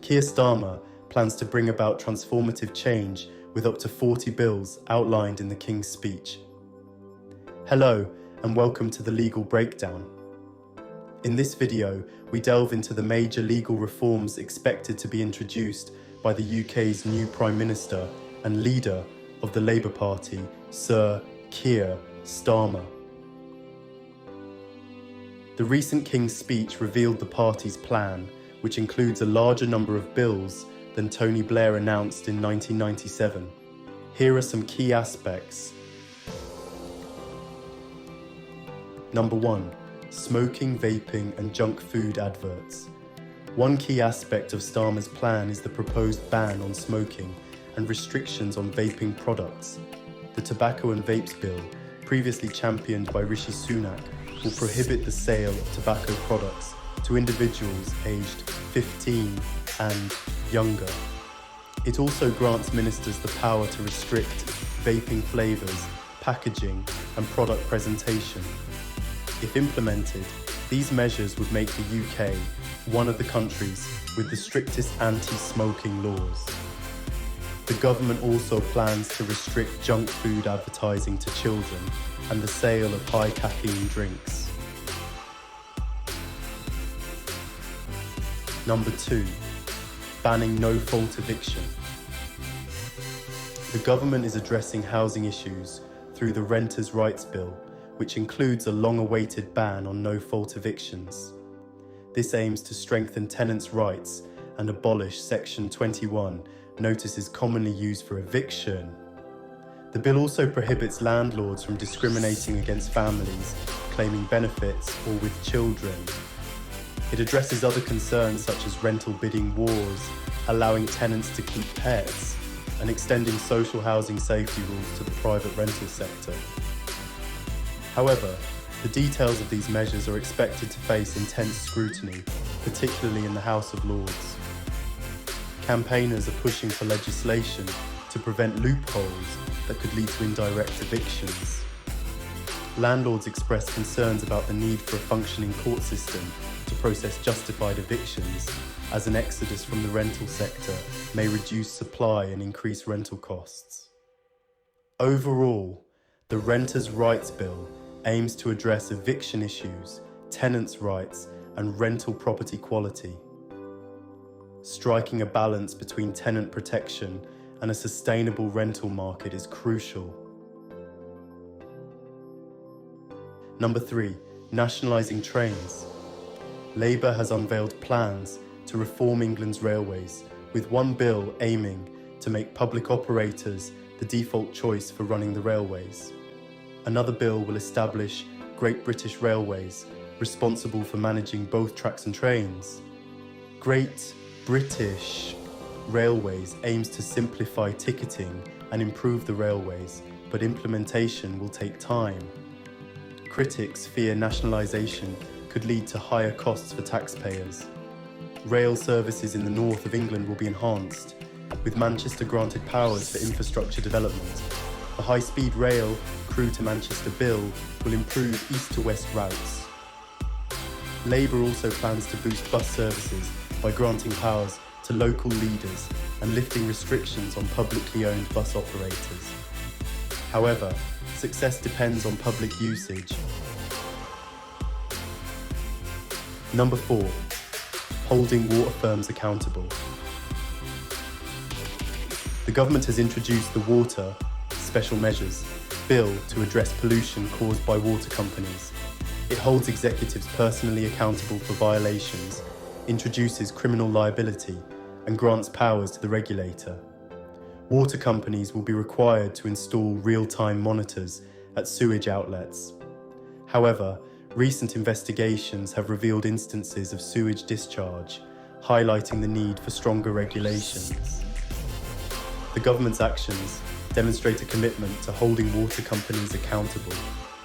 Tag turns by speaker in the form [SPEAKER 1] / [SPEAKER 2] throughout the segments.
[SPEAKER 1] Keir Starmer plans to bring about transformative change with up to 40 bills outlined in the King's speech. Hello, and welcome to the Legal Breakdown. In this video, we delve into the major legal reforms expected to be introduced by the UK's new Prime Minister and leader of the Labour Party, Sir Keir Starmer. The recent King's speech revealed the party's plan, which includes a larger number of bills than Tony Blair announced in 1997. Here are some key aspects. Number 1. Smoking, vaping and junk food adverts. One key aspect of Starmer's plan is the proposed ban on smoking and restrictions on vaping products. The Tobacco and Vapes Bill, previously championed by Rishi Sunak, will prohibit the sale of tobacco products to individuals aged 15 and younger. It also grants ministers the power to restrict vaping flavours, packaging and product presentation. If implemented, these measures would make the UK one of the countries with the strictest anti-smoking laws. The government also plans to restrict junk food advertising to children and the sale of high caffeine drinks. Number 2. Banning no-fault eviction. The government is addressing housing issues through the Renters' Rights Bill, which includes a long-awaited ban on no-fault evictions. This aims to strengthen tenants' rights and abolish Section 21, notices commonly used for eviction. The bill also prohibits landlords from discriminating against families claiming benefits or with children. It addresses other concerns such as rental bidding wars, allowing tenants to keep pets, and extending social housing safety rules to the private rental sector. However, the details of these measures are expected to face intense scrutiny, particularly in the House of Lords. Campaigners are pushing for legislation to prevent loopholes that could lead to indirect evictions. Landlords express concerns about the need for a functioning court system to process justified evictions, as an exodus from the rental sector may reduce supply and increase rental costs. Overall, the Renters' Rights Bill aims to address eviction issues, tenants' rights, and rental property quality. Striking a balance between tenant protection and a sustainable rental market is crucial. Number 3. Nationalising trains. Labour has unveiled plans to reform England's railways, with one bill aiming to make public operators the default choice for running the railways. Another bill will establish Great British Railways, responsible for managing both tracks and trains. Great British Railways aims to simplify ticketing and improve the railways, but implementation will take time. Critics fear nationalisation could lead to higher costs for taxpayers. Rail services in the north of England will be enhanced, with Manchester granted powers for infrastructure development. The high-speed rail Crewe to Manchester bill will improve east to west routes. Labour also plans to boost bus services by granting powers to local leaders and lifting restrictions on publicly owned bus operators. However, success depends on public usage. Number 4. Holding water firms accountable. The government has introduced the Water Special Measures Bill to address pollution caused by water companies. It holds executives personally accountable for violations, introduces criminal liability, and grants powers to the regulator. Water companies will be required to install real-time monitors at sewage outlets. However, recent investigations have revealed instances of sewage discharge, highlighting the need for stronger regulations. The government's actions demonstrate a commitment to holding water companies accountable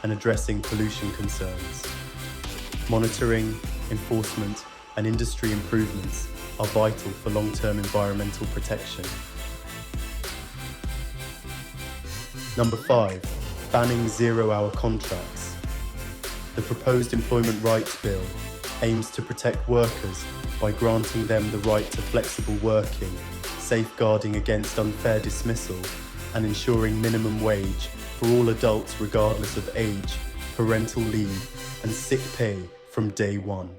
[SPEAKER 1] and addressing pollution concerns. Monitoring, enforcement, and industry improvements are vital for long-term environmental protection. Number 5. Banning zero-hour contracts. The proposed Employment Rights Bill aims to protect workers by granting them the right to flexible working, safeguarding against unfair dismissal, and ensuring minimum wage for all adults regardless of age, parental leave, and sick pay from day one.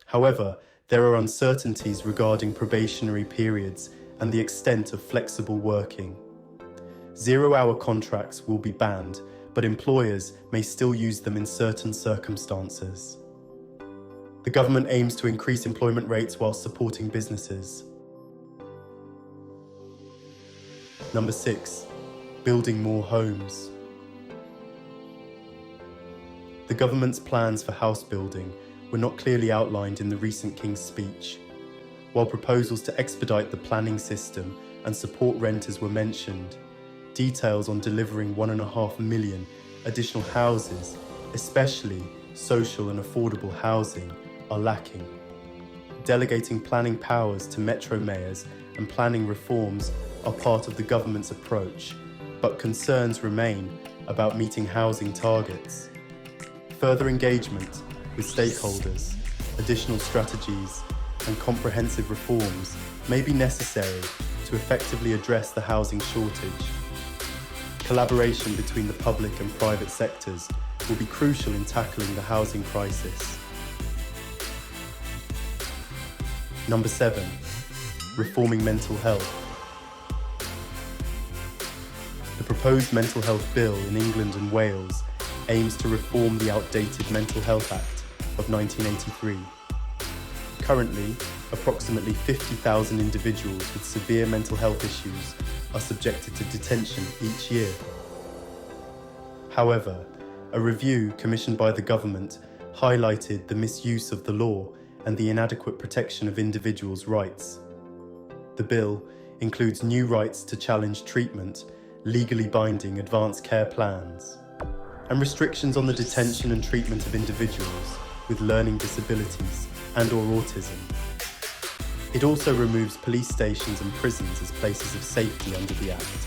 [SPEAKER 1] However, there are uncertainties regarding probationary periods and the extent of flexible working. Zero-hour contracts will be banned, but employers may still use them in certain circumstances. The government aims to increase employment rates while supporting businesses. Number 6, building more homes. The government's plans for house building were not clearly outlined in the recent King's speech. While proposals to expedite the planning system and support renters were mentioned, details on delivering 1.5 million additional houses, especially social and affordable housing, are lacking. Delegating planning powers to metro mayors and planning reforms are part of the government's approach, but concerns remain about meeting housing targets. Further engagement with stakeholders, additional strategies, and comprehensive reforms may be necessary to effectively address the housing shortage. Collaboration between the public and private sectors will be crucial in tackling the housing crisis. Number 7, reforming mental health. The proposed Mental Health Bill in England and Wales aims to reform the outdated Mental Health Act of 1983. Currently, approximately 50,000 individuals with severe mental health issues are subjected to detention each year. However, a review commissioned by the government highlighted the misuse of the law and the inadequate protection of individuals' rights. The bill includes new rights to challenge treatment, legally binding advanced care plans, and restrictions on the detention and treatment of individuals with learning disabilities and/or autism. It also removes police stations and prisons as places of safety under the Act.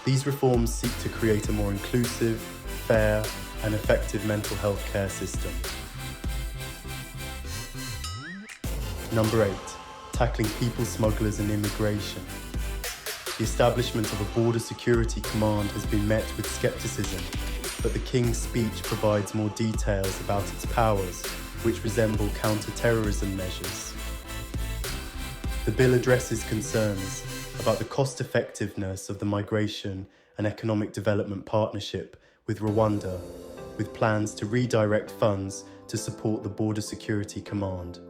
[SPEAKER 1] These reforms seek to create a more inclusive, fair, and effective mental health care system. Number 8, tackling people smugglers and immigration. The establishment of a border security command has been met with scepticism, but the King's speech provides more details about its powers, which resemble counter-terrorism measures. The bill addresses concerns about the cost-effectiveness of the Migration and Economic Development Partnership with Rwanda, with plans to redirect funds to support the Border Security Command.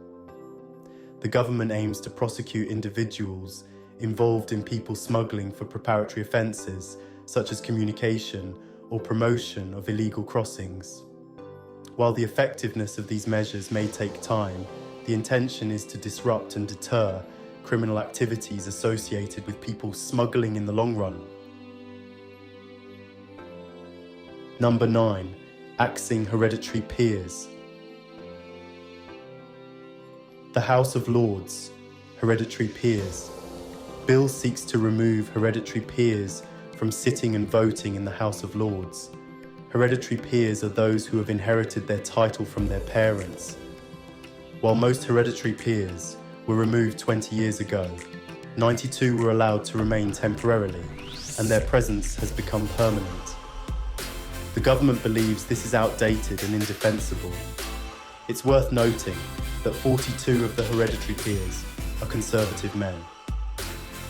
[SPEAKER 1] The government aims to prosecute individuals involved in people smuggling for preparatory offences, such as communication or promotion of illegal crossings. While the effectiveness of these measures may take time, the intention is to disrupt and deter criminal activities associated with people smuggling in the long run. Number 9, axing hereditary peers. The House of Lords, hereditary peers. Bill seeks to remove hereditary peers from sitting and voting in the House of Lords. Hereditary peers are those who have inherited their title from their parents. While most hereditary peers were removed 20 years ago, 92 were allowed to remain temporarily, and their presence has become permanent. The government believes this is outdated and indefensible. It's worth noting that 42 of the hereditary peers are Conservative men.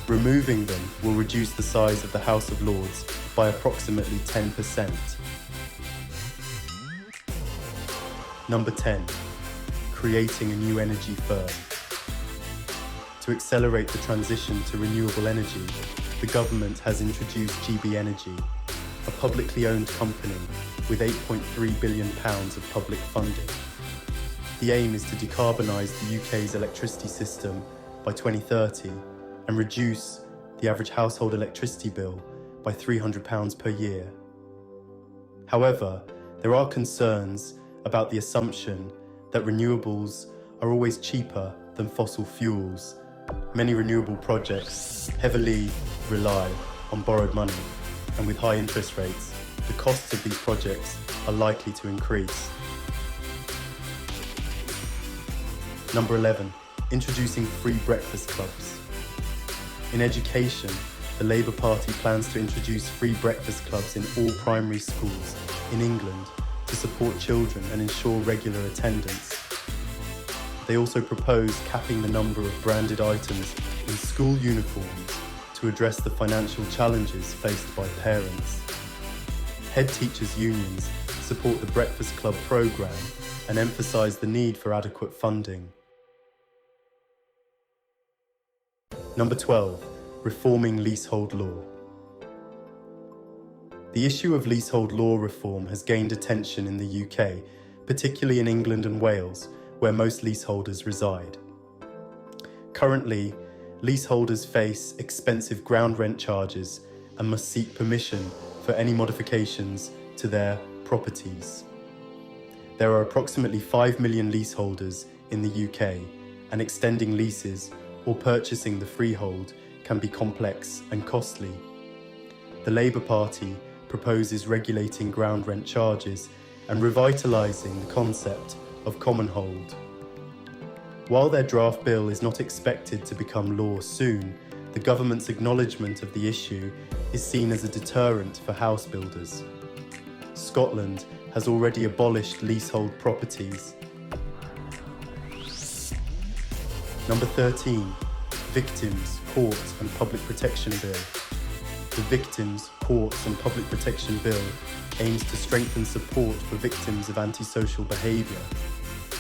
[SPEAKER 1] Removing them will reduce the size of the House of Lords by approximately 10%. Number 10, creating a new energy firm. To accelerate the transition to renewable energy, the government has introduced GB Energy, a publicly owned company with £8.3 billion of public funding. The aim is to decarbonise the UK's electricity system by 2030 and reduce the average household electricity bill by £300 per year. However, there are concerns about the assumption that renewables are always cheaper than fossil fuels. Many renewable projects heavily rely on borrowed money, and with high interest rates, the costs of these projects are likely to increase. Number 11, introducing free breakfast clubs. In education, the Labour Party plans to introduce free breakfast clubs in all primary schools in England to support children and ensure regular attendance. They also propose capping the number of branded items in school uniforms to address the financial challenges faced by parents. Head teachers' unions support the Breakfast Club programme and emphasise the need for adequate funding. Number 12, reforming leasehold law. The issue of leasehold law reform has gained attention in the UK, particularly in England and Wales, where most leaseholders reside. Currently, leaseholders face expensive ground rent charges and must seek permission for any modifications to their properties. There are approximately 5 million leaseholders in the UK, and extending leases or purchasing the freehold can be complex and costly. The Labour Party proposes regulating ground rent charges and revitalising the concept of common hold. While their draft bill is not expected to become law soon, the government's acknowledgement of the issue is seen as a deterrent for house builders. Scotland has already abolished leasehold properties. Number 13, Victims, Courts and Public Protection Bill. The Victims, Courts and Public Protection Bill aims to strengthen support for victims of antisocial behaviour.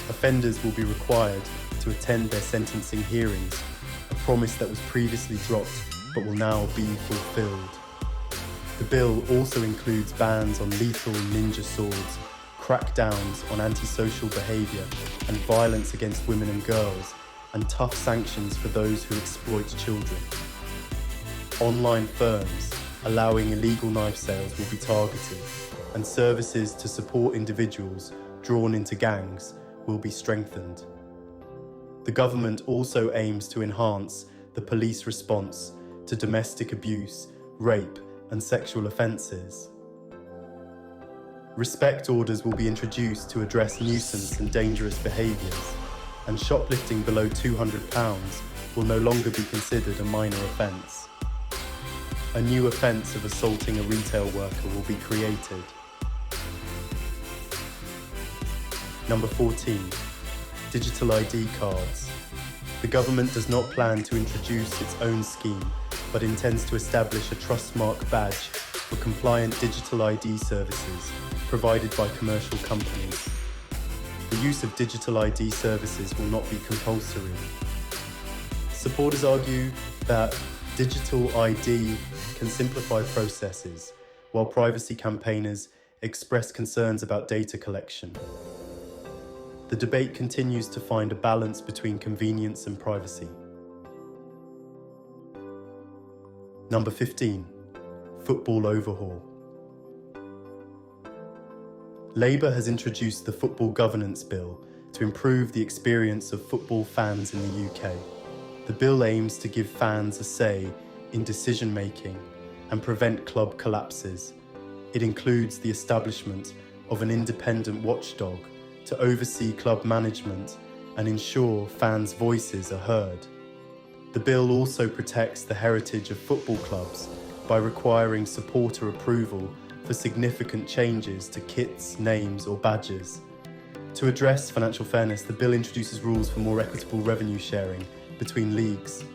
[SPEAKER 1] Offenders will be required to attend their sentencing hearings, a promise that was previously dropped but will now be fulfilled. The bill also includes bans on lethal ninja swords, crackdowns on antisocial behaviour and violence against women and girls, and tough sanctions for those who exploit children. Online firms allowing illegal knife sales will be targeted, and services to support individuals drawn into gangs will be strengthened. The government also aims to enhance the police response to domestic abuse, rape, and sexual offences. Respect orders will be introduced to address nuisance and dangerous behaviours, and shoplifting below £200 will no longer be considered a minor offence. A new offence of assaulting a retail worker will be created. Number 14, digital ID cards. The government does not plan to introduce its own scheme, but intends to establish a trustmark badge for compliant digital ID services provided by commercial companies. The use of digital ID services will not be compulsory. Supporters argue that digital ID can simplify processes, while privacy campaigners express concerns about data collection. The debate continues to find a balance between convenience and privacy. Number 15, football overhaul. Labour has introduced the Football Governance Bill to improve the experience of football fans in the UK. The bill aims to give fans a say in decision-making and prevent club collapses. It includes the establishment of an independent watchdog to oversee club management and ensure fans' voices are heard. The bill also protects the heritage of football clubs by requiring supporter approval for significant changes to kits, names or badges. To address financial fairness, the bill introduces rules for more equitable revenue sharing between leagues.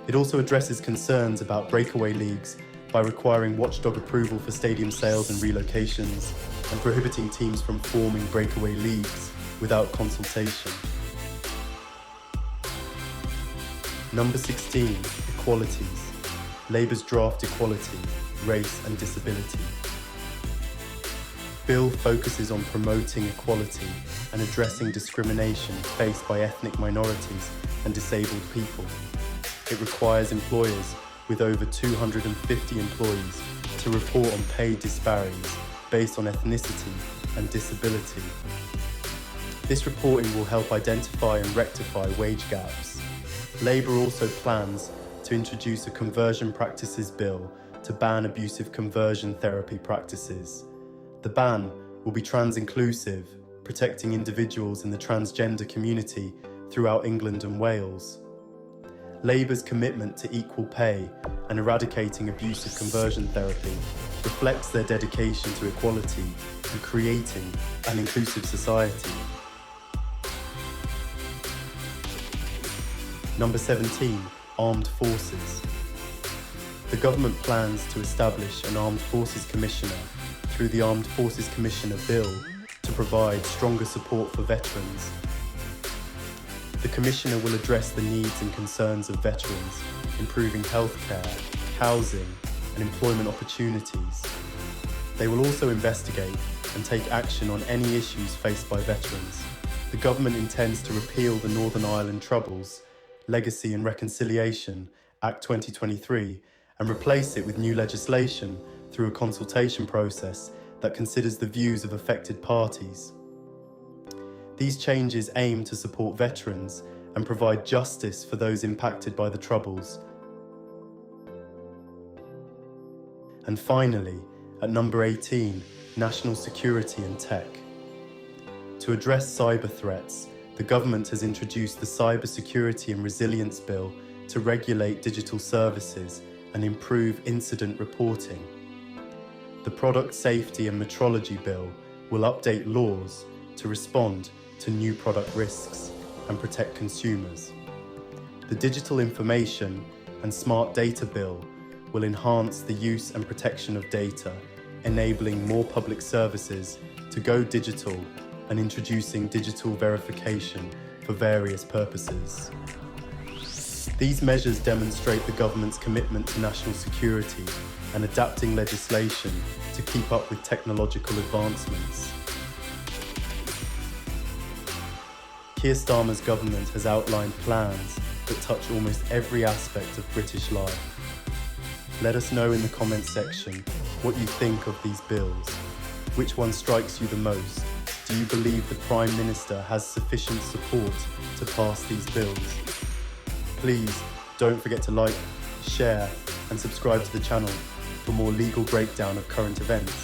[SPEAKER 1] It also addresses concerns about breakaway leagues by requiring watchdog approval for stadium sales and relocations, and prohibiting teams from forming breakaway leagues without consultation. Number 16, Equalities. Labour's draft Equality, Race and Disability. Bill focuses on promoting equality and addressing discrimination faced by ethnic minorities and disabled people. It requires employers with over 250 employees to report on pay disparities based on ethnicity and disability. This reporting will help identify and rectify wage gaps. Labour also plans to introduce a conversion practices bill to ban abusive conversion therapy practices. The ban will be trans-inclusive, protecting individuals in the transgender community throughout England and Wales. Labour's commitment to equal pay and eradicating abusive conversion therapy reflects their dedication to equality and creating an inclusive society. Number 17, Armed Forces. The government plans to establish an Armed Forces Commissioner through the Armed Forces Commissioner Bill to provide stronger support for veterans. The Commissioner will address the needs and concerns of veterans, improving healthcare, housing, and employment opportunities. They will also investigate and take action on any issues faced by veterans. The government intends to repeal the Northern Ireland Troubles, Legacy and Reconciliation Act 2023 and replace it with new legislation through a consultation process that considers the views of affected parties. These changes aim to support veterans and provide justice for those impacted by the Troubles. And finally, at number 18, National Security and Tech. To address cyber threats, the government has introduced the Cyber Security and Resilience Bill to regulate digital services and improve incident reporting. The Product Safety and Metrology Bill will update laws to respond to new product risks and protect consumers. The Digital Information and Smart Data Bill will enhance the use and protection of data, enabling more public services to go digital and introducing digital verification for various purposes. These measures demonstrate the government's commitment to national security and adapting legislation to keep up with technological advancements. Keir Starmer's government has outlined plans that touch almost every aspect of British life. Let us know in the comments section what you think of these bills. Which one strikes you the most? Do you believe the Prime Minister has sufficient support to pass these bills? Please don't forget to like, share and subscribe to the channel for more legal breakdown of current events.